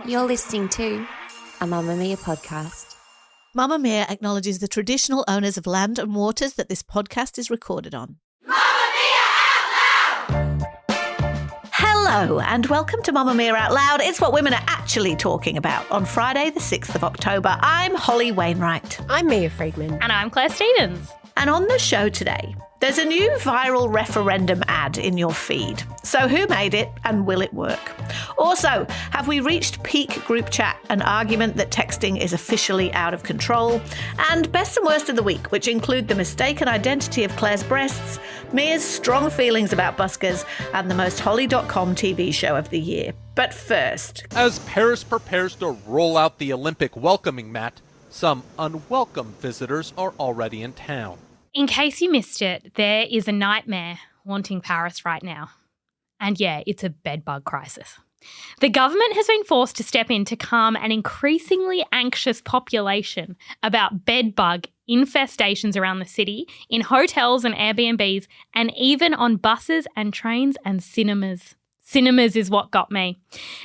You're listening to a Mamamia podcast. Mamamia acknowledges the traditional owners of land and waters that this podcast is recorded on. Hello and welcome to Mamamia Out Loud. It's what women are actually talking about on Friday the 6th of October. I'm Holly Wainwright. I'm Mia Freedman. And I'm Clare Stevens. And on the show today, there's a new viral referendum ad in your feed. So who made it and will it work? Also, have we reached peak group chat, an argument that texting is officially out of control? And best and worst of the week, which include the mistaken identity of Clare's breasts, Mia's strong feelings about buskers, and the most Holly.com TV show of the year. But first, as Paris prepares to roll out the Olympic welcoming mat, some unwelcome visitors are already in town. In case you missed it, there is a nightmare haunting Paris right now. And yeah, it's a bedbug crisis. The government has been forced to step in to calm an increasingly anxious population about bedbug infestations around the city, in hotels and Airbnbs, and even on buses and trains and cinemas. Cinemas is what got me.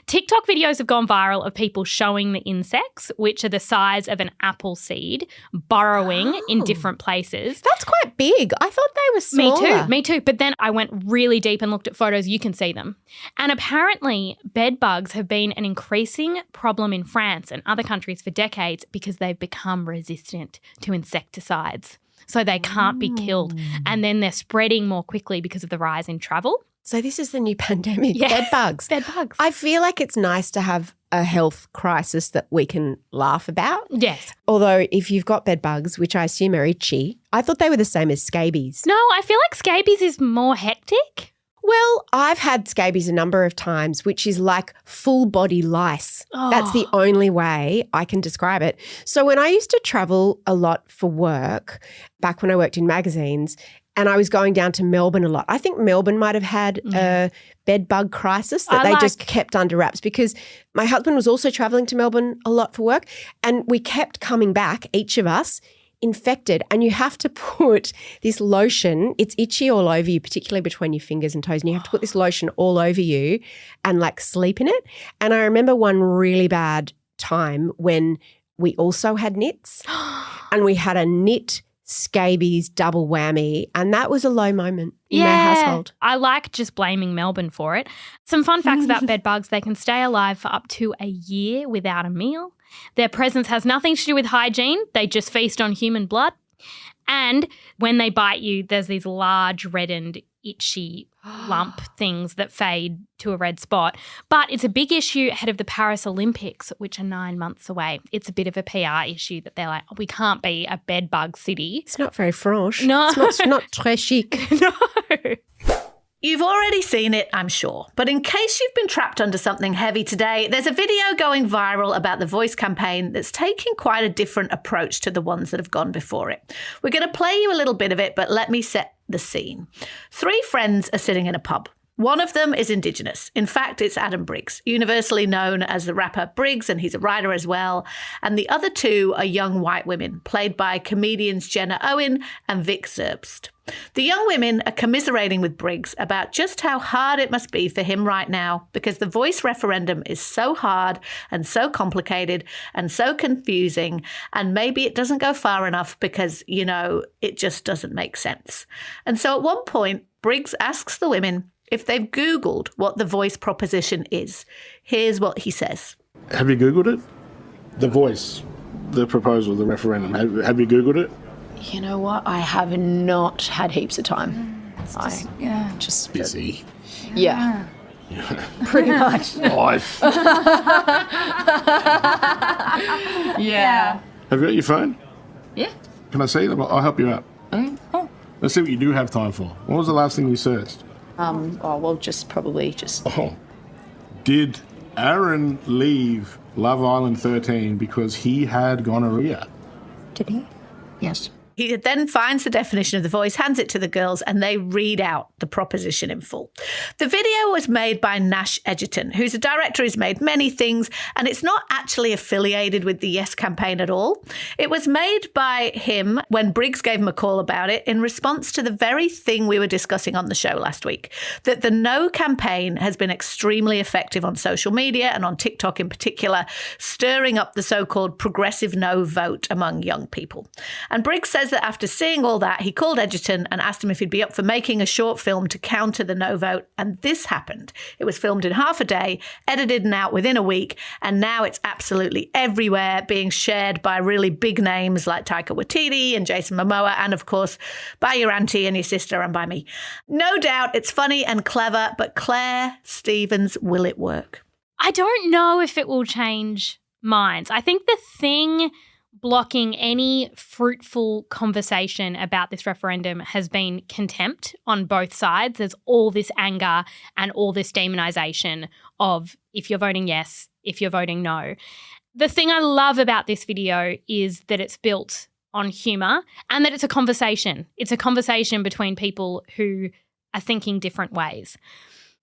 TikTok videos have gone viral of people showing the insects, which are the size of an apple seed, burrowing in different places. That's quite big. I thought they were smaller. Me too. But then I went really deep and looked at photos. You can see them. And apparently bed bugs have been an increasing problem in France and other countries for decades because they've become resistant to insecticides. So they can't be killed. And then they're spreading more quickly because of the rise in travel. So this is the new pandemic, Yeah. bed bugs. Bed bugs. I feel like it's nice to have a health crisis that we can laugh about. Yes. Although if you've got bed bugs, which I assume are itchy, I thought they were the same as scabies. No, I feel like scabies is more hectic. Well, I've had scabies a number of times, which is like full body lice. That's the only way I can describe it. So when I used to travel a lot for work, back when I worked in magazines, and I was going down to Melbourne a lot. I think Melbourne might have had a bed bug crisis that they just kept under wraps because my husband was also travelling to Melbourne a lot for work, and we kept coming back, each of us, infected. And you have to put this lotion, it's itchy all over you, particularly between your fingers and toes, and you have to put this lotion all over you and like sleep in it. And I remember one really bad time when we also had nits and we had a knit scabies double whammy, and that was a low moment in our household. I like just blaming Melbourne for it. Some fun facts about bed bugs: they can stay alive for up to a year without a meal. Their presence has nothing to do with hygiene. They just feast on human blood. And when they bite you, there's these large reddened itchy lump things that fade to a red spot. But it's a big issue ahead of the Paris Olympics, which are 9 months away. It's a bit of a PR issue that they're like, we can't be a bed bug city. It's not very franche. No. It's not très chic. No. you've already seen it, I'm sure. But in case you've been trapped under something heavy today, there's a video going viral about the Voice campaign that's taking quite a different approach to the ones that have gone before it. We're going to play you a little bit of it, but let me set the scene. 3 friends are sitting in a pub. One of them is Indigenous. In fact, it's Adam Briggs, universally known as the rapper Briggs, and he's a writer as well. And the other 2 are young white women, played by comedians Jenna Owen and Vic Zerbst. The young women are commiserating with Briggs about just how hard it must be for him right now, because the Voice referendum is so hard and so complicated and so confusing, and maybe it doesn't go far enough because, you know, it just doesn't make sense. And so at one point, Briggs asks the women if they've Googled what the Voice proposition is. Here's what he says. Have you Googled it? The Voice, the proposal, the referendum. Have you Googled it? You know what? I have not had heaps of time. Just busy. Yeah. Pretty much. Life. Yeah. Have you got your phone? Yeah. Can I see it? I'll help you out. Oh. Let's see what you do have time for. What was the last thing you searched? Probably. Oh. Did Aaron leave Love Island 13 because he had gonorrhea? Did he? Yes. He then finds the definition of the voice, hands it to the girls, and they read out the proposition in full. The video was made by Nash Edgerton, who's a director who's made many things, and it's not actually affiliated with the Yes campaign at all. It was made by him when Briggs gave him a call about it in response to the very thing we were discussing on the show last week, that the No campaign has been extremely effective on social media and on TikTok in particular, stirring up the so-called progressive no vote among young people. And Briggs says that after seeing all that, he called Edgerton and asked him if he'd be up for making a short film to counter the no vote. And this happened. It was filmed in half a day, edited and out within a week, and now it's absolutely everywhere, being shared by really big names like Taika Waititi and Jason Momoa, and of course by your auntie and your sister and by me. No doubt it's funny and clever, but Claire Stevens, will it work? I don't know if it will change minds. I think the thing blocking any fruitful conversation about this referendum has been contempt on both sides. There's all this anger and all this demonisation of if you're voting yes, if you're voting no. The thing I love about this video is that it's built on humour and that it's a conversation. It's a conversation between people who are thinking different ways.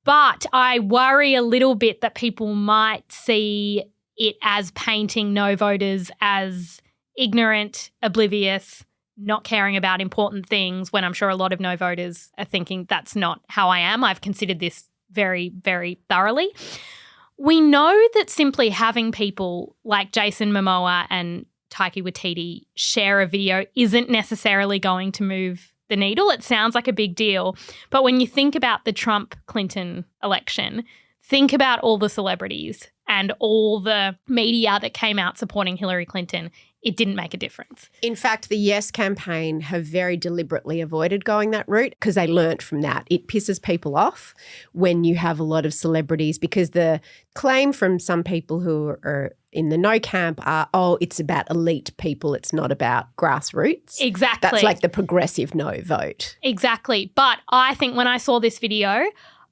But I worry a little bit that people might see it as painting no voters as ignorant, oblivious, not caring about important things, when I'm sure a lot of no voters are thinking that's not how I am. I've considered this very, very thoroughly. We know that simply having people like Jason Momoa and Taika Waititi share a video isn't necessarily going to move the needle. It sounds like a big deal. But when you think about the Trump-Clinton election, think about all the celebrities and all the media that came out supporting Hillary Clinton. It didn't make a difference. In fact, the Yes campaign have very deliberately avoided going that route because they learnt from that. It pisses people off when you have a lot of celebrities, because the claim from some people who are in the no camp are, oh, it's about elite people, it's not about grassroots. Exactly. That's like the progressive no vote. Exactly. But I think when I saw this video,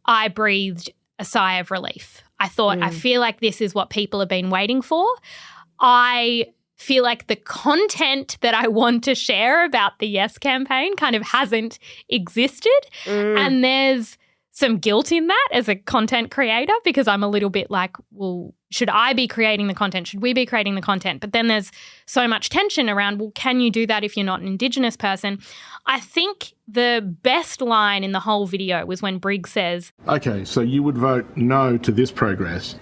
I breathed a sigh of relief. I thought, I feel like this is what people have been waiting for. I feel like the content that I want to share about the Yes campaign kind of hasn't existed. And there's some guilt in that as a content creator, because I'm a little bit like, well, should I be creating the content? Should we be creating the content? But then there's so much tension around, well, can you do that if you're not an Indigenous person? I think the best line in the whole video was when Briggs says, Okay, so you would vote no to this progress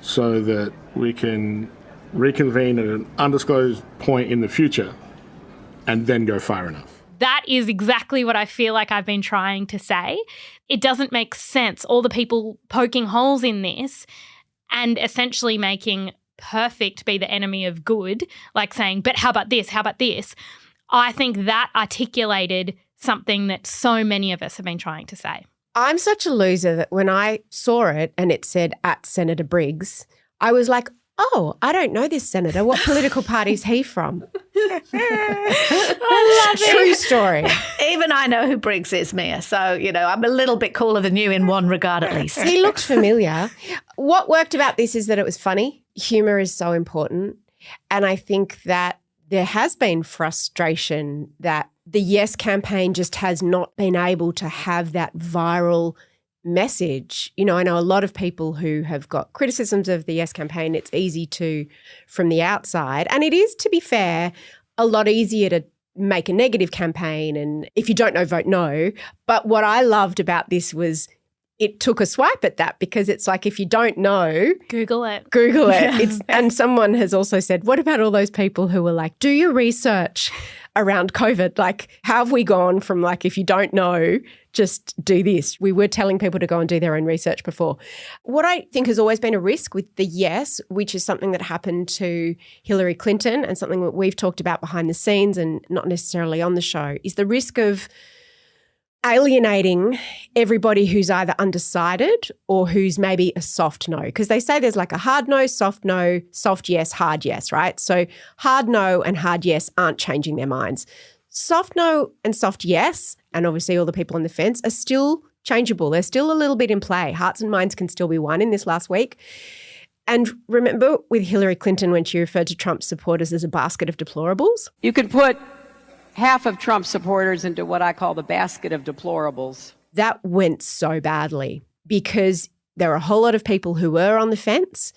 so that we can reconvene at an undisclosed point in the future and then go far enough. That is exactly what I feel like I've been trying to say. It doesn't make sense. All the people poking holes in this and essentially making perfect be the enemy of good, like saying, but how about this? How about this? I think that articulated something that so many of us have been trying to say. I'm such a loser that when I saw it and it said at Senator Briggs, I was like, oh, I don't know this senator. What political party is he from? I love it. True story. Even I know who Briggs is, Mia. So, I'm a little bit cooler than you in one regard at least. He looks familiar. What worked about this is that it was funny. Humour is so important. And I think that there has been frustration that the Yes campaign just has not been able to have that viral message. I know a lot of people who have got criticisms of the Yes campaign. It's easy to, from the outside, and it is, to be fair, a lot easier to make a negative campaign and if you don't know, vote no. But what I loved about this was it took a swipe at that, because it's like, if you don't know, Google it. And someone has also said, what about all those people who were like, do your research around COVID? Like, how have we gone from like, if you don't know, just do this? We were telling people to go and do their own research before. What I think has always been a risk with the Yes, which is something that happened to Hillary Clinton and something that we've talked about behind the scenes and not necessarily on the show, is the risk of alienating everybody who's either undecided or who's maybe a soft no. Because they say there's like a hard no, soft yes, hard yes, right? So hard no and hard yes aren't changing their minds. Soft no and soft yes, and obviously all the people on the fence, are still changeable. They're still a little bit in play. Hearts and minds can still be won in this last week. And remember with Hillary Clinton when she referred to Trump supporters as a basket of deplorables? You can put half of Trump supporters into what I call the basket of deplorables. That went so badly because there were a whole lot of people who were on the fence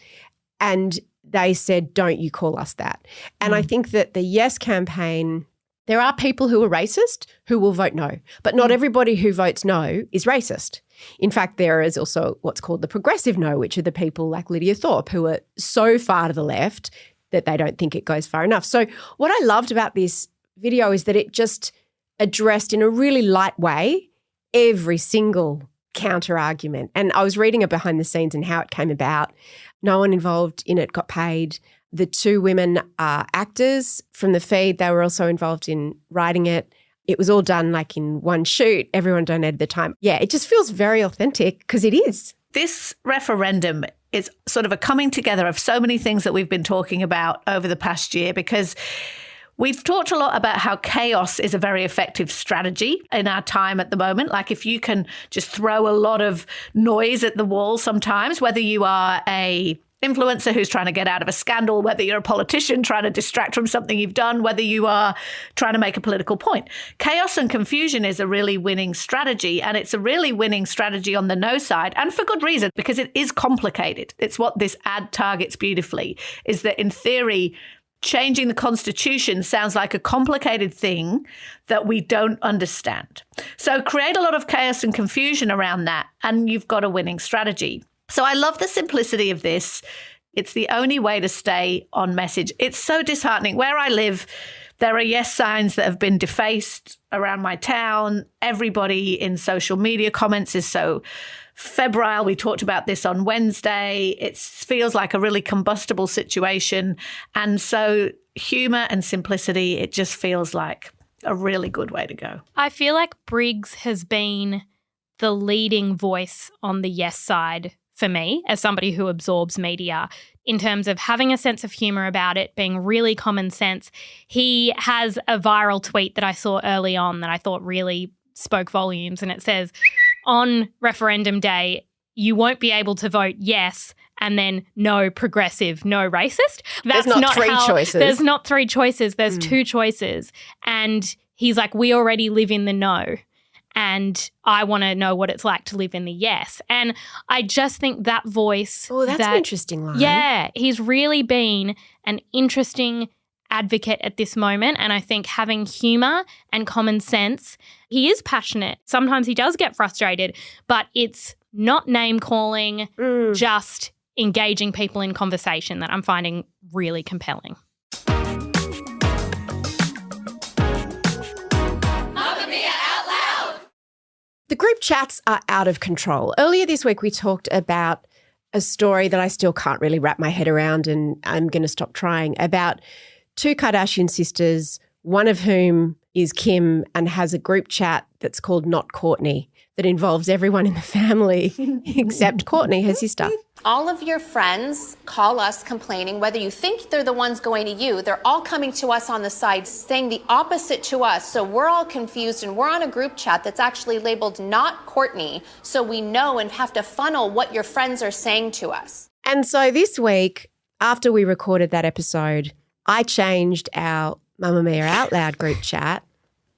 and they said, don't you call us that. And I think that the Yes campaign, there are people who are racist who will vote no, but not everybody who votes no is racist. In fact, there is also what's called the progressive no, which are the people like Lydia Thorpe who are so far to the left that they don't think it goes far enough. So what I loved about this video is that it just addressed in a really light way every single counter argument. And I was reading it behind the scenes and how it came about. No one involved in it got paid. The two women are actors from the feed. They were also involved in writing it. It was all done like in one shoot. Everyone donated the time. Yeah, it just feels very authentic because it is. This referendum is sort of a coming together of so many things that we've been talking about over the past year, because we've talked a lot about how chaos is a very effective strategy in our time at the moment. Like if you can just throw a lot of noise at the wall sometimes, whether you are a influencer who's trying to get out of a scandal, whether you're a politician trying to distract from something you've done, whether you are trying to make a political point. Chaos and confusion is a really winning strategy, and it's a really winning strategy on the no side, and for good reason, because it is complicated. It's what this ad targets beautifully, is that in theory, changing the Constitution sounds like a complicated thing that we don't understand. So create a lot of chaos and confusion around that, and you've got a winning strategy. So I love the simplicity of this. It's the only way to stay on message. It's so disheartening. Where I live, there are yes signs that have been defaced around my town. Everybody in social media comments is so febrile. We talked about this on Wednesday. It feels like a really combustible situation. And so humour and simplicity, it just feels like a really good way to go. I feel like Briggs has been the leading voice on the yes side for me as somebody who absorbs media in terms of having a sense of humour about it, being really common sense. He has a viral tweet that I saw early on that I thought really spoke volumes, and it says, on referendum day, you won't be able to vote yes and then no progressive, no racist. There's not three choices. There's not three choices. There's two choices. And he's like, we already live in the no. And I want to know what it's like to live in the yes. And I just think that voice. Oh, that's an interesting line. Yeah, he's really been an interesting advocate at this moment. And I think having humour and common sense, he is passionate. Sometimes he does get frustrated, but it's not name calling, just engaging people in conversation that I'm finding really compelling. The group chats are out of control. Earlier this week, we talked about a story that I still can't really wrap my head around, and I'm going to stop trying, about two Kardashian sisters, one of whom is Kim and has a group chat that's called Not Courtney that involves everyone in the family except Courtney, her sister. All of your friends call us complaining, whether you think they're the ones going to you, they're all coming to us on the side saying the opposite to us. So we're all confused, and we're on a group chat that's actually labeled Not Courtney. So we know and have to funnel what your friends are saying to us. And so this week, after we recorded that episode, I changed our Mamamia Out Loud group chat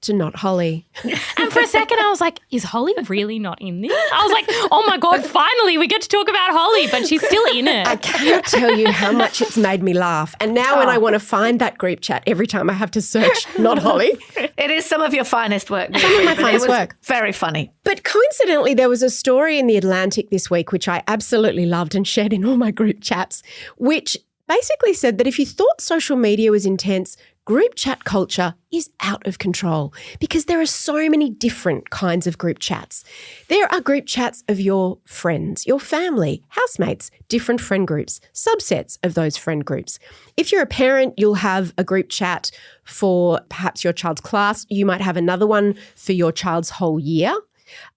to Not Holly. And for a second I was like, is Holly really not in this? I was like, oh my God, finally we get to talk about Holly, but she's still in it. I cannot tell you how much it's made me laugh. And now when I want to find that group chat, every time I have to search Not Holly. It is some of your finest work. Some of my finest work. Very funny. But coincidentally, there was a story in The Atlantic this week, which I absolutely loved and shared in all my group chats, which basically said that if you thought social media was intense, group chat culture is out of control because there are so many different kinds of group chats. There are group chats of your friends, your family, housemates, different friend groups, subsets of those friend groups. If you're a parent, you'll have a group chat for perhaps your child's class. You might have another one for your child's whole year.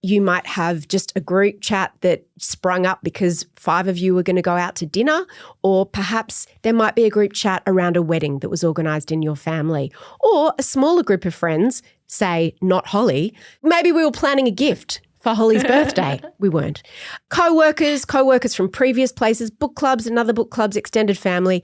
You might have just a group chat that sprung up because 5 of you were going to go out to dinner, or perhaps there might be a group chat around a wedding that was organised in your family, or a smaller group of friends, say Not Holly. Maybe we were planning a gift for Holly's birthday. We weren't. Co-workers from previous places, book clubs and other book clubs, extended family.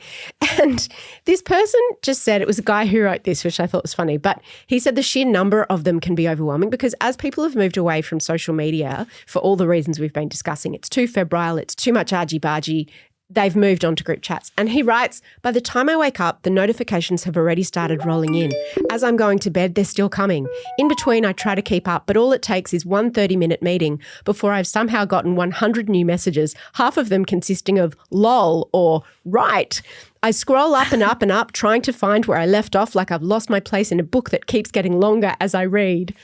And this person just said, it was a guy who wrote this, which I thought was funny, but he said the sheer number of them can be overwhelming because as people have moved away from social media for all the reasons we've been discussing, it's too febrile, it's too much argy-bargy, they've moved on to group chats. And he writes, by the time I wake up, the notifications have already started rolling in. As I'm going to bed, they're still coming. In between, I try to keep up, but all it takes is one 30-minute meeting before I've somehow gotten 100 new messages, half of them consisting of lol or right. I scroll up and up and up, trying to find where I left off like I've lost my place in a book that keeps getting longer as I read.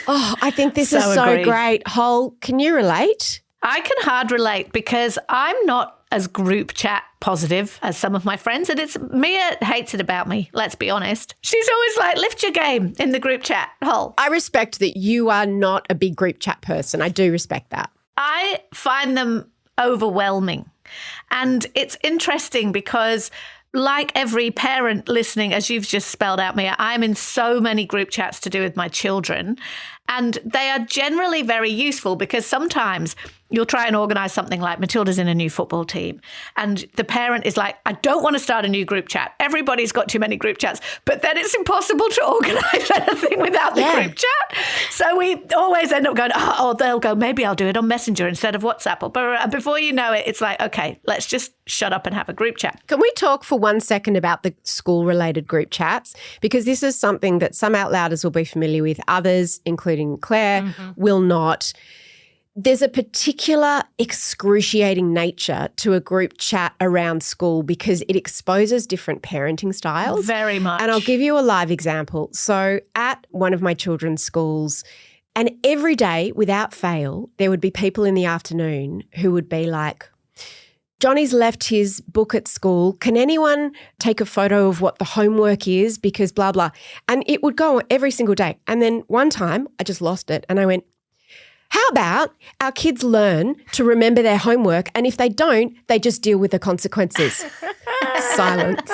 Oh, I think this is so great. Hol, can you relate? I can hard relate because I'm not as group chat positive as some of my friends, and it's Mia hates it about me, let's be honest. She's always like, lift your game in the group chat, Hol. I respect that you are not a big group chat person. I do respect that. I find them overwhelming. And it's interesting because like every parent listening, as you've just spelled out, Mia, I'm in so many group chats to do with my children, and they are generally very useful because sometimes you'll try and organise something like Matilda's in a new football team and the parent is like, I don't want to start a new group chat. Everybody's got too many group chats, but then it's impossible to organise anything without the group chat. So we always end up going, oh, they'll go, maybe I'll do it on Messenger instead of WhatsApp. But before you know it, it's like, okay, let's just shut up and have a group chat. Can we talk for 1 second about the school-related group chats? Because this is something that some outlouders will be familiar with, others, including Clare, will not. There's a particular excruciating nature to a group chat around school because it exposes different parenting styles. Very much. And I'll give you a live example. So at one of my children's schools, and every day without fail, there would be people in the afternoon who would be like, Johnny's left his book at school. Can anyone take a photo of what the homework is? Because blah, blah. And it would go on every single day. And then one time I just lost it and I went, how about our kids learn to remember their homework and if they don't, they just deal with the consequences? Silence.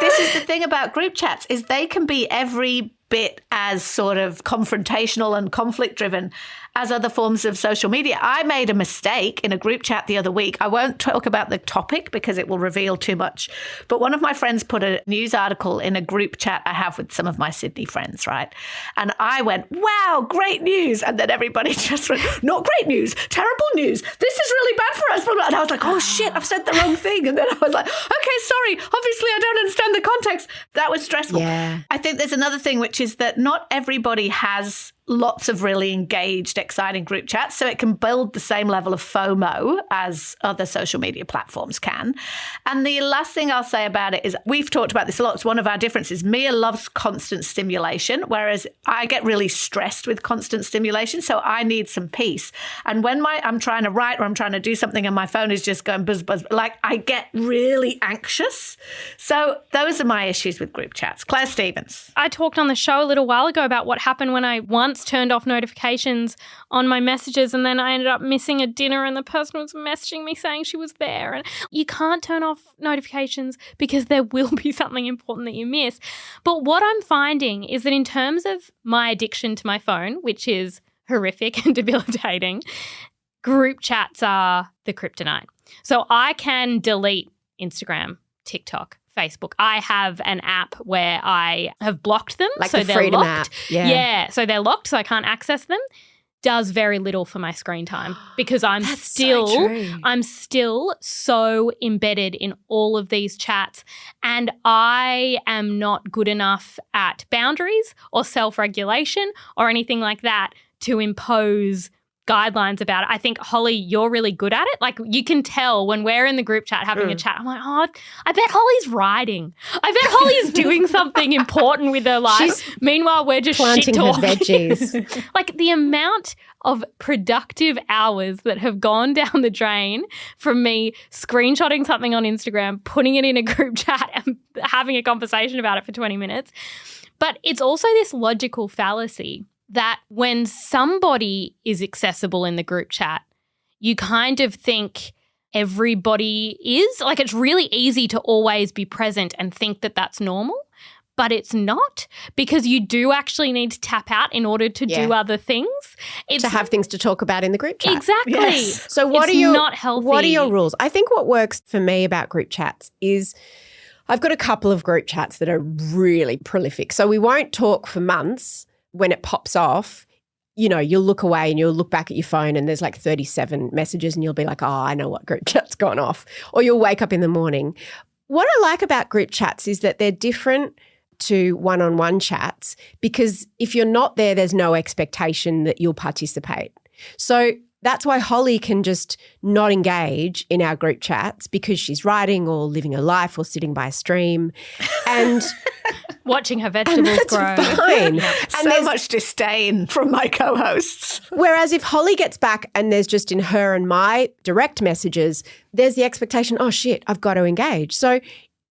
This is the thing about group chats is they can be every bit as sort of confrontational and conflict driven as other forms of social media. I made a mistake in a group chat the other week. I won't talk about the topic because it will reveal too much. But one of my friends put a news article in a group chat I have with some of my Sydney friends, right? And I went, wow, great news. And then everybody just went, not great news, terrible news. This is really bad for us. And I was like, oh shit, I've said the wrong thing. And then I was like, okay, sorry. Obviously, I don't understand the context. That was stressful. Yeah. I think there's another thing, which is that not everybody has lots of really engaged, exciting group chats, so it can build the same level of FOMO as other social media platforms can. And the last thing I'll say about it is we've talked about this a lot. It's one of our differences. Mia loves constant stimulation, whereas I get really stressed with constant stimulation, so I need some peace. And when I'm trying to write or I'm trying to do something and my phone is just going buzz, buzz, like I get really anxious. So those are my issues with group chats. Claire Stevens. I talked on the show a little while ago about what happened when I once turned off notifications on my messages and then I ended up missing a dinner and the person was messaging me saying she was there. And you can't turn off notifications because there will be something important that you miss. But what I'm finding is that in terms of my addiction to my phone, which is horrific and debilitating, group chats are the kryptonite. So I can delete Instagram, TikTok, Facebook. I have an app where I have blocked them. Like so the they're Freedman locked. app. Yeah. So they're locked so I can't access them. Does very little for my screen time because I'm still so embedded in all of these chats and I am not good enough at boundaries or self-regulation or anything like that to impose guidelines about it. I think, Holly, you're really good at it. Like you can tell when we're in the group chat having a chat, I'm like, oh, I bet Holly's writing. I bet Holly's doing something important with her life. Meanwhile, we're just planting her veggies. Like the amount of productive hours that have gone down the drain from me screenshotting something on Instagram, putting it in a group chat and having a conversation about it for 20 minutes. But it's also this logical fallacy that when somebody is accessible in the group chat, you kind of think everybody is. Like it's really easy to always be present and think that that's normal. but it's not, because you do actually need to tap out in order to do other things. It's to have things to talk about in the group chat. Exactly. Yes. So what It's are your not healthy. What are your rules? I think what works for me about group chats is I've got a couple of group chats that are really prolific. So we won't talk for months. When it pops off, you know, you'll look away and you'll look back at your phone and there's like 37 messages and you'll be like, oh, I know what group chat's gone off. Or you'll wake up in the morning. What I like about group chats is that they're different to one-on-one chats, because if you're not there, there's no expectation that you'll participate. So that's why Holly can just not engage in our group chats, because she's writing or living her life or sitting by a stream and watching her vegetables grow. Fine. And so much disdain from my co-hosts. Whereas if Holly gets back and there's just in her and my direct messages, there's the expectation, oh shit, I've got to engage. So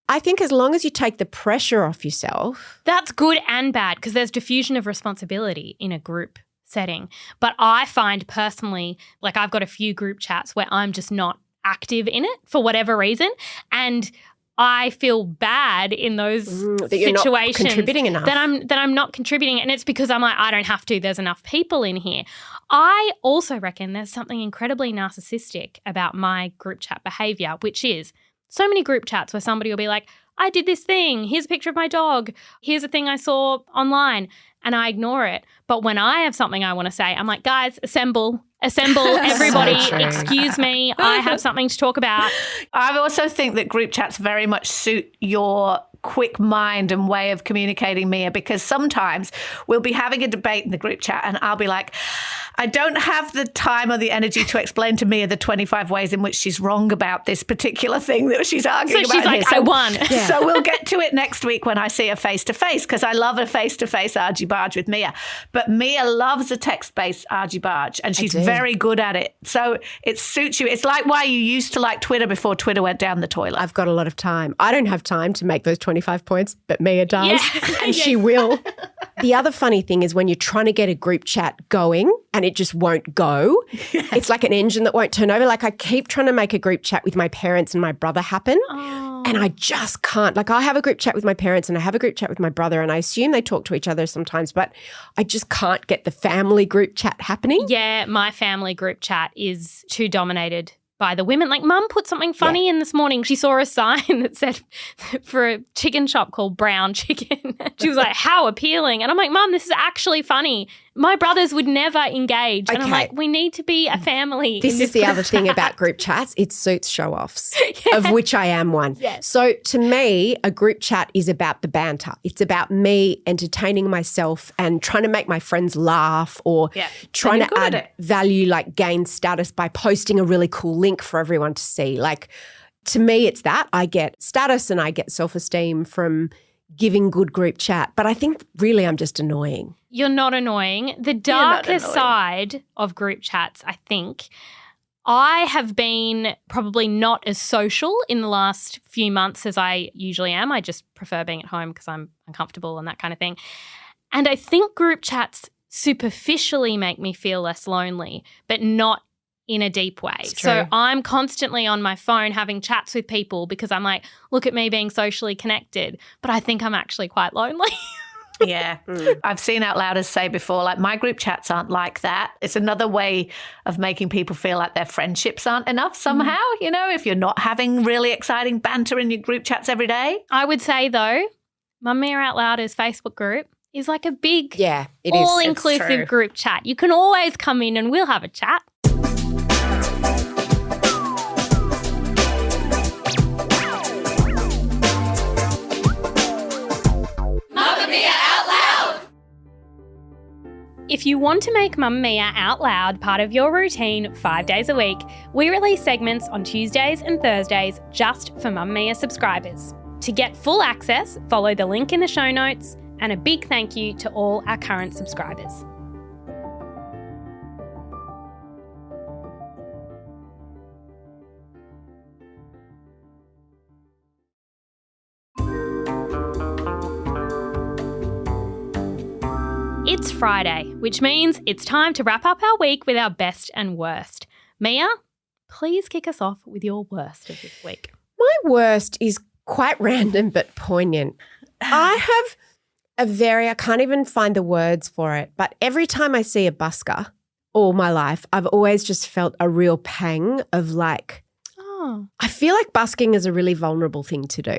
I think as long as you take the pressure off yourself. That's good and bad, because there's diffusion of responsibility in a group setting. But I find personally, like I've got a few group chats where I'm just not active in it for whatever reason. And I feel bad in those that you're situations not contributing enough. that I'm not contributing. And it's because I'm like, I don't have to. There's enough people in here. I also reckon there's something incredibly narcissistic about my group chat behaviour, which is so many group chats where somebody will be like, I did this thing. Here's a picture of my dog. Here's a thing I saw online. And I ignore it. But when I have something I want to say, I'm like, guys, assemble, everybody, So true. excuse me. I have something to talk about. I also think that group chats very much suit your quick mind and way of communicating, Mia, because sometimes we'll be having a debate in the group chat and I'll be like, I don't have the time or the energy to explain to Mia the 25 ways in which she's wrong about this particular thing that she's arguing about. So she's like, I won. Yeah. So we'll get to it next week when I see her face-to-face, because I love a face-to-face argy-barge with Mia. But Mia loves a text-based argy-barge and she's very good at it. So it suits you. It's like why you used to like Twitter before Twitter went down the toilet. I've got a lot of time. I don't have time to make those 25 points, but Mia does, and she will. The other funny thing is when you're trying to get a group chat going and it just won't go, it's like an engine that won't turn over. Like I keep trying to make a group chat with my parents and my brother happen and I just can't. Like I have a group chat with my parents and I have a group chat with my brother and I assume they talk to each other sometimes, but I just can't get the family group chat happening. Yeah, my family group chat is too dominated by the women. Like Mum put something funny in this morning. She saw a sign that said for a chicken shop called Brown Chicken. She was like, how appealing. And I'm like, Mum, this is actually funny. My brothers would never engage. And I'm like, we need to be a family. This is the other thing about group chats. It suits show-offs, of which I am one. Yes. So to me, a group chat is about the banter. It's about me entertaining myself and trying to make my friends laugh or trying to add value, like gain status by posting a really cool link for everyone to see. Like to me, it's that. I get status and I get self-esteem from giving good group chat. But I think really I'm just annoying. You're not annoying. The darker side of group chats, I think, I have been probably not as social in the last few months as I usually am. I just prefer being at home because I'm uncomfortable and that kind of thing. And I think group chats superficially make me feel less lonely, but not in a deep way. So I'm constantly on my phone having chats with people because I'm like, look at me being socially connected, but I think I'm actually quite lonely. Yeah. I've seen Out Louders say before, like, my group chats aren't like that. It's another way of making people feel like their friendships aren't enough somehow, you know, if you're not having really exciting banter in your group chats every day. I would say, though, Mamamia Out Louders Facebook group is like a big, it all-inclusive group chat. You can always come in and we'll have a chat. If you want to make Mamamia Out Loud part of your routine 5 days a week, we release segments on Tuesdays and Thursdays just for Mamamia subscribers. To get full access, follow the link in the show notes, and a big thank you to all our current subscribers. It's Friday, which means it's time to wrap up our week with our best and worst. Mia, please kick us off with your worst of this week. My worst is quite random but poignant. I have I can't even find the words for it, but every time I see a busker all my life, I've always just felt a real pang of like, I feel like busking is a really vulnerable thing to do.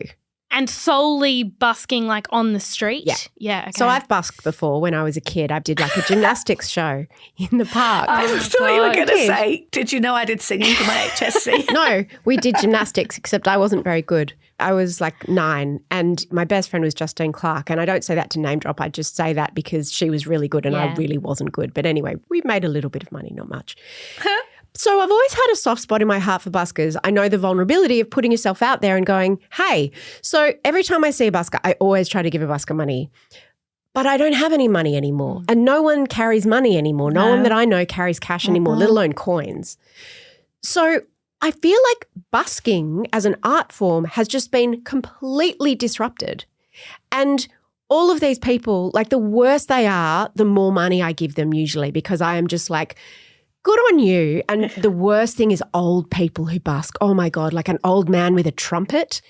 And solely busking like on the street? Yeah. Yeah, okay. So I've busked before when I was a kid. I did like a gymnastics show in the park. I thought you were going to say, did you know I did singing for my HSC? No, we did gymnastics, except I wasn't very good. I was like 9 and my best friend was Justine Clark, and I don't say that to name drop. I just say that because she was really good and I really wasn't good. But anyway, we made a little bit of money, not much. So I've always had a soft spot in my heart for buskers. I know the vulnerability of putting yourself out there and going, hey. So every time I see a busker, I always try to give a busker money. But I don't have any money anymore. And no one carries money anymore. No one that I know carries cash anymore, let alone coins. So I feel like busking as an art form has just been completely disrupted. And all of these people, like the worse they are, the more money I give them usually, because I am just like, good on you. And the worst thing is old people who busk. Oh my God, like an old man with a trumpet,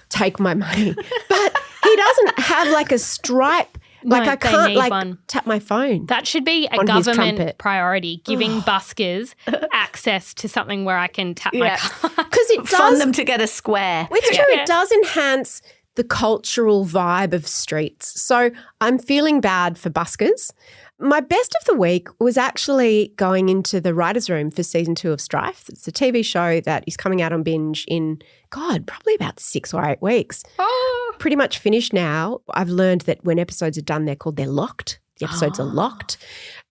take my money. But he doesn't have like a stripe. Like I can't like tap my phone. That should be a government priority, giving buskers access to something where I can tap my card. Because it does. Fund them to get a square. It's true. It does enhance the cultural vibe of streets. So I'm feeling bad for buskers. My best of the week was actually going into the writer's room for season 2 of Strife. It's a TV show that is coming out on binge in, probably about 6 or 8 weeks. Oh. Pretty much finished now. I've learned that when episodes are done, they're locked. The episodes are locked.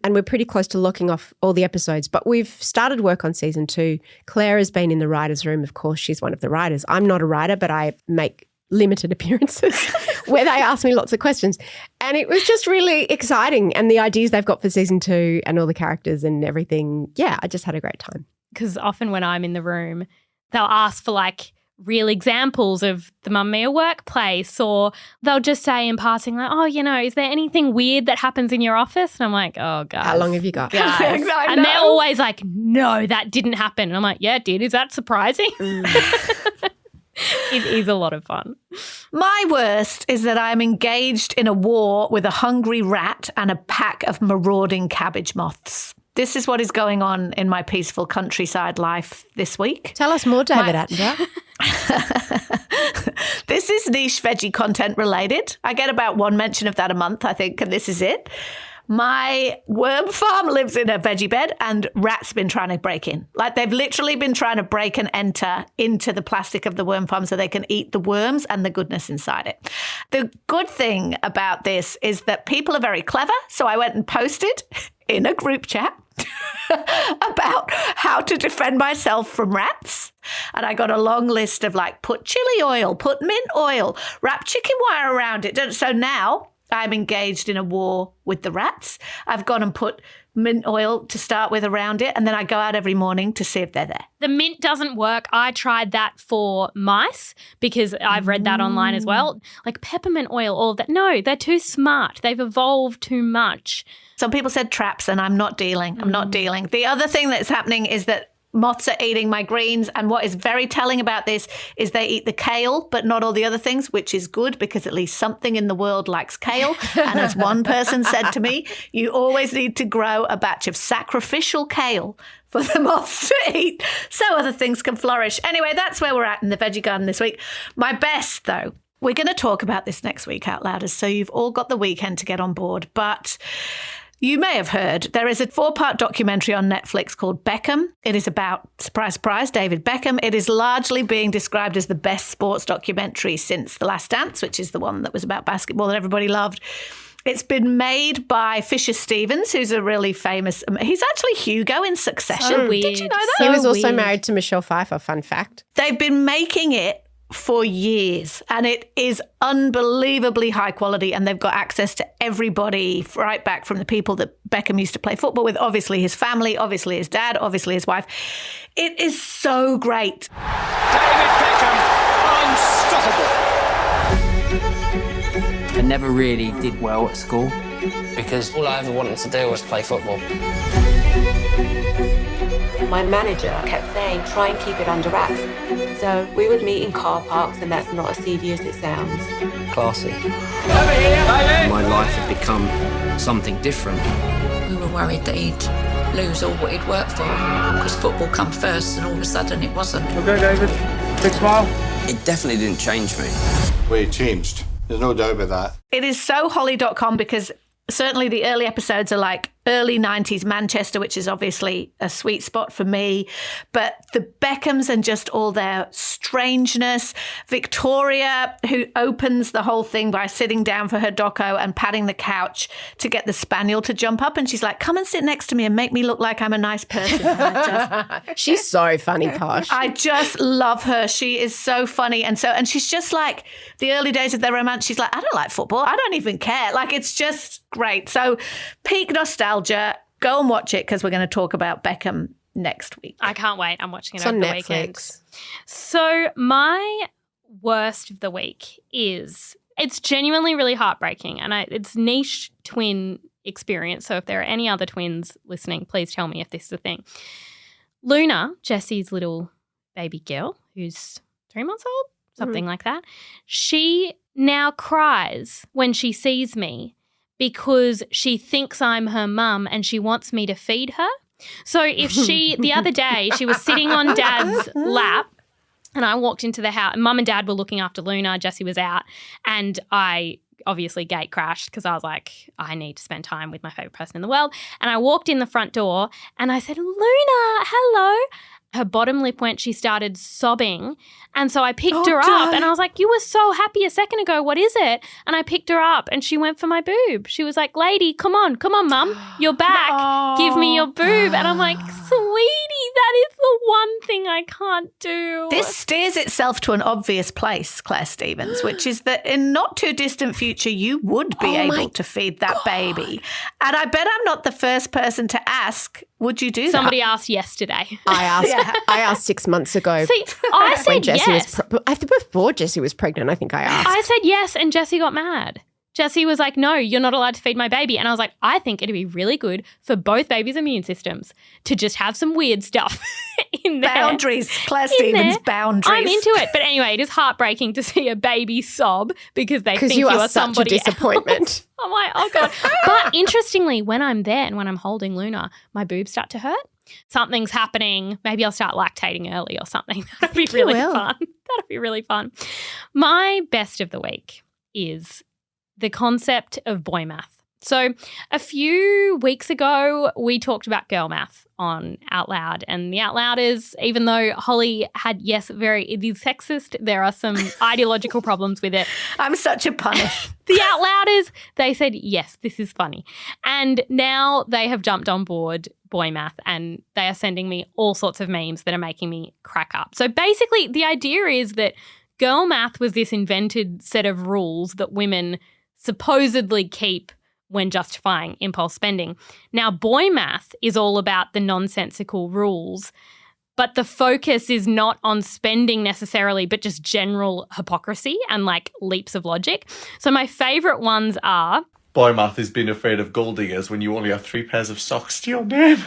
And we're pretty close to locking off all the episodes. But we've started work on season 2. Clare has been in the writer's room. Of course, she's one of the writers. I'm not a writer, but I make limited appearances where they ask me lots of questions. And it was just really exciting. And the ideas they've got for season 2 and all the characters and everything, I just had a great time. Because often when I'm in the room, they'll ask for like real examples of the Mamamia workplace, or they'll just say in passing like, is there anything weird that happens in your office? And I'm like, oh, guys. How long have you got? Guys. And they're always like, no, that didn't happen. And I'm like, yeah, it did. Is that surprising? It is a lot of fun. My worst is that I'm engaged in a war with a hungry rat and a pack of marauding cabbage moths. This is what is going on in my peaceful countryside life this week. Tell us more, David Attenborough. This is niche veggie content related. I get about 1 mention of that a month, I think, and this is it. My worm farm lives in a veggie bed and rats been trying to break in. Like they've literally been trying to break and enter into the plastic of the worm farm so they can eat the worms and the goodness inside it. The good thing about this is that people are very clever. So I went and posted in a group chat about how to defend myself from rats. And I got a long list of like, put chili oil, put mint oil, wrap chicken wire around it. So now I'm engaged in a war with the rats. I've gone and put mint oil to start with around it, and then I go out every morning to see if they're there. The mint doesn't work. I tried that for mice because I've read that online as well. Like peppermint oil, all of that. No, they're too smart. They've evolved too much. Some people said traps, and I'm not dealing. I'm not dealing. The other thing that's happening is that moths are eating my greens, and what is very telling about this is they eat the kale, but not all the other things, which is good because at least something in the world likes kale. And as one person said to me, you always need to grow a batch of sacrificial kale for the moths to eat so other things can flourish. Anyway, that's where we're at in the veggie garden this week. My best, though, we're going to talk about this next week out loud, so you've all got the weekend to get on board. But you may have heard there is a 4-part documentary on Netflix called Beckham. It is about, surprise, surprise, David Beckham. It is largely being described as the best sports documentary since The Last Dance, which is the one that was about basketball that everybody loved. It's been made by Fisher Stevens, who's a really famous, he's actually Hugo in Succession. So weird. Did you know that? He was also married to Michelle Pfeiffer, fun fact. They've been making it for years, and it is unbelievably high quality, and they've got access to everybody right back from the people that Beckham used to play football with, obviously his family, obviously his dad, obviously his wife. It is so great. David Beckham, unstoppable. I never really did well at school because all I ever wanted to do was play football. My manager kept saying, try and keep it under wraps. So we would meet in car parks, and that's not as seedy as it sounds. Classy. Over here, baby! My life had become something different. We were worried that he'd lose all what he'd worked for, because football come first, and all of a sudden it wasn't. Okay, David. Big smile. It definitely didn't change me. Well, it changed. There's no doubt about that. It is so Holly.com because certainly the early episodes are like early 90s Manchester, which is obviously a sweet spot for me. But the Beckhams and just all their strangeness. Victoria, who opens the whole thing by sitting down for her doco and patting the couch to get the spaniel to jump up. And she's like, come and sit next to me and make me look like I'm a nice person. She's so funny, Posh. I just love her. She is so funny. And she's just like the early days of their romance. She's like, I don't like football. I don't even care. Like, it's just great. So peak nostalgia. Go and watch it because we're going to talk about Beckham next week. I can't wait. I'm watching it It's over on the Netflix. weekend. So my worst of the week is, it's genuinely really heartbreaking, and it's niche twin experience. So if there are any other twins listening, please tell me if this is a thing. Luna, Jessie's little baby girl, who's 3 months old, something like that, she now cries when she sees me because she thinks I'm her mum and she wants me to feed her. So if the other day, she was sitting on Dad's lap and I walked into the house, and Mum and Dad were looking after Luna, Jessie was out, and I obviously gate crashed because I was like, I need to spend time with my favourite person in the world. And I walked in the front door and I said, Luna, hello. Her bottom lip went, she started sobbing. And so I picked her up and I was like, you were so happy a second ago. What is it? And I picked her up and she went for my boob. She was like, lady, come on, Mum. You're back. Give me your boob. And I'm like, sweetie, that is the one thing I can't do. This steers itself to an obvious place, Claire Stevens, which is that in not too distant future, you would be able to feed that baby. And I bet I'm not the first person to ask, would you do Somebody that? asked yesterday. I asked 6 months ago. See, I said Jessie yes. before Jessie was pregnant, I think I asked. I said yes, and Jessie got mad. Jessie was like, no, you're not allowed to feed my baby. And I was like, I think it'd be really good for both babies' immune systems to just have some weird stuff in there. Boundaries, Claire Stevens, boundaries. I'm into it. But anyway, it is heartbreaking to see a baby sob because they think you are such somebody a disappointment. else. I'm like, oh God. But interestingly, when I'm there and when I'm holding Luna, my boobs start to hurt. Something's happening. Maybe I'll start lactating early or something. That'd be really fun. That'd be really fun. My best of the week is the concept of boy math. So a few weeks ago, we talked about girl math on Out Loud, and the Out Louders, even though Holly had, it is sexist, there are some ideological problems with it. I'm such a punish. The Out Louders, they said, yes, this is funny. And now they have jumped on board boy math and they are sending me all sorts of memes that are making me crack up. So basically, the idea is that girl math was this invented set of rules that women supposedly keep when justifying impulse spending. Now, boy math is all about the nonsensical rules, but the focus is not on spending necessarily, but just general hypocrisy and like leaps of logic. So my favourite ones are... Boy math is being afraid of gold diggers when you only have 3 pairs of socks to your name.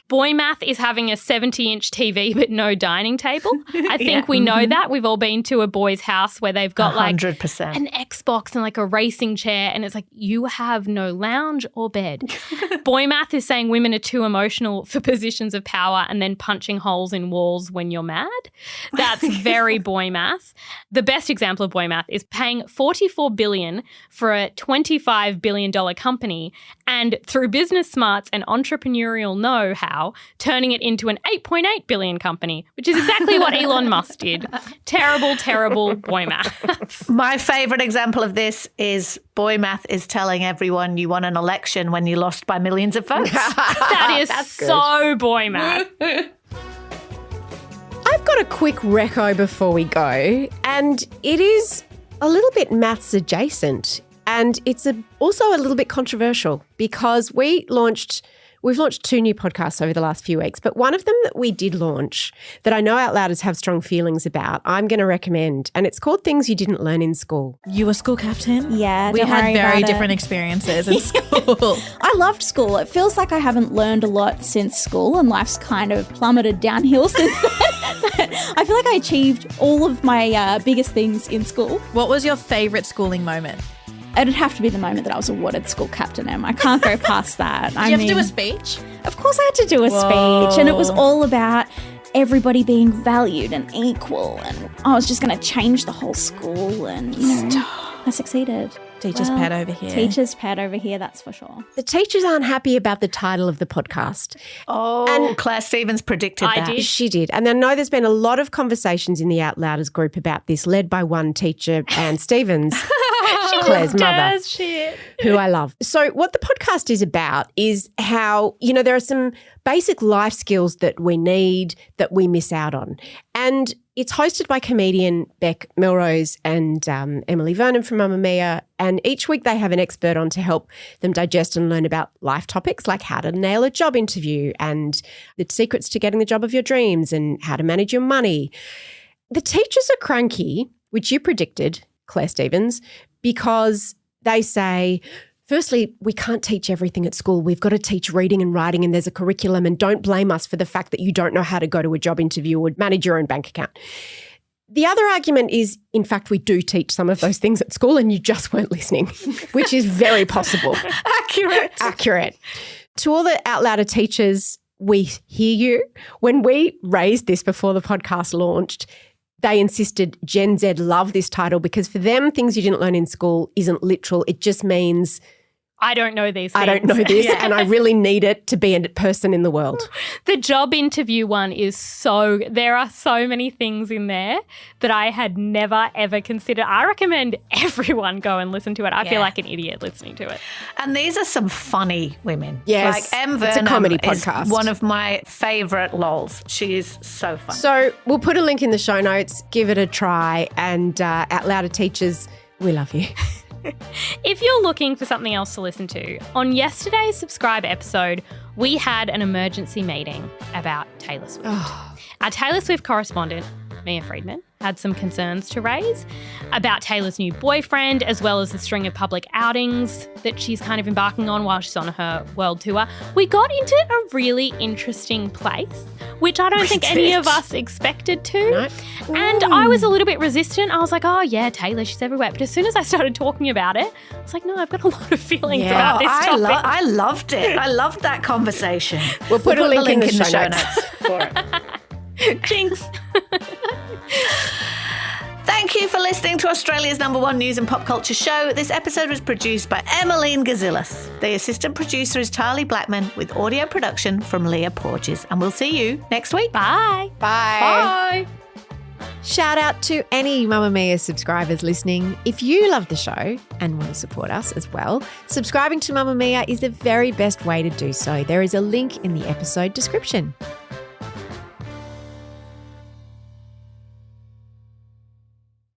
Boy math is having a 70-inch TV but no dining table. I think we know that. We've all been to a boy's house where they've got 100%. an Xbox and like a racing chair, and it's like, you have no lounge or bed. Boy math is saying women are too emotional for positions of power and then punching holes in walls when you're mad. That's very boy math. The best example of boy math is paying $44 billion for a $25 billion company and through business smarts and entrepreneurial know-how, turning it into an $8.8 billion company, which is exactly what Elon Musk did. Terrible, terrible boy math. My favourite example of this is boy math is telling everyone you won an election when you lost by millions of votes. That is so boy math. I've got a quick reco before we go, and it is a little bit maths adjacent, and it's also a little bit controversial because we launched We've launched 2 new podcasts over the last few weeks, but one of them that we did launch that I know Outlouders have strong feelings about, I'm going to recommend, and it's called Things You Didn't Learn in School. You were school captain? Yeah, we had very different experiences in school. I loved school. It feels like I haven't learned a lot since school, and life's kind of plummeted downhill since then. I feel like I achieved all of my biggest things in school. What was your favourite schooling moment? It'd have to be the moment that I was awarded school captain, Em. I can't go past that. Did you have to do a speech? Of course I had to do a speech, and it was all about everybody being valued and equal, and I was just going to change the whole school, and, I succeeded. Teacher's pet over here. Teacher's pet over here, that's for sure. The teachers aren't happy about the title of the podcast. Oh, and Claire Stevens predicted that. Did. She did. And I know there's been a lot of conversations in the Outlouders group about this, led by one teacher, Anne Stevens, Claire's mother, who I love. So what the podcast is about is how, there are some basic life skills that we need that we miss out on. And it's hosted by comedian Beck Melrose and Emily Vernon from Mamamia. And each week they have an expert on to help them digest and learn about life topics like how to nail a job interview and the secrets to getting the job of your dreams and how to manage your money. The teachers are cranky, which you predicted, Claire Stevens, because they say, firstly, we can't teach everything at school. We've got to teach reading and writing, and there's a curriculum, and don't blame us for the fact that you don't know how to go to a job interview or manage your own bank account. The other argument is, in fact, we do teach some of those things at school and you just weren't listening, which is very possible. Accurate. To all the Outlouder teachers, we hear you. When we raised this before the podcast launched, they insisted Gen Z love this title because for them, Things You Didn't Learn in School isn't literal. It just means I don't know these things. I don't know this and I really need it to be a person in the world. The job interview one is there are so many things in there that I had never, ever considered. I recommend everyone go and listen to it. I feel like an idiot listening to it. And these are some funny women. Yes, like Em it's a comedy podcast. Is one of my favourite lols. She is so fun. So we'll put a link in the show notes. Give it a try. And Outlouder teachers, we love you. If you're looking for something else to listen to, on yesterday's Subscribe episode, we had an emergency meeting about Taylor Swift. Our Taylor Swift correspondent, Mia Freedman, had some concerns to raise about Taylor's new boyfriend, as well as the string of public outings that she's kind of embarking on while she's on her world tour. We got into a really interesting place, which I don't think any of us expected to. No. And I was a little bit resistant. I was like, oh, yeah, Taylor, she's everywhere. But as soon as I started talking about it, I was like, no, I've got a lot of feelings about this topic. I loved it. I loved that conversation. We'll put a link in the show notes for it. Jinx. Thank you for listening to Australia's #1 news and pop culture show. This episode was produced by Emeline Gazilas. The assistant producer is Tahli Blackman with audio production from Leah Porges. And we'll see you next week. Bye. Bye. Shout out to any Mamamia subscribers listening. If you love the show and want to support us as well, subscribing to Mamamia is the very best way to do so. There is a link in the episode description.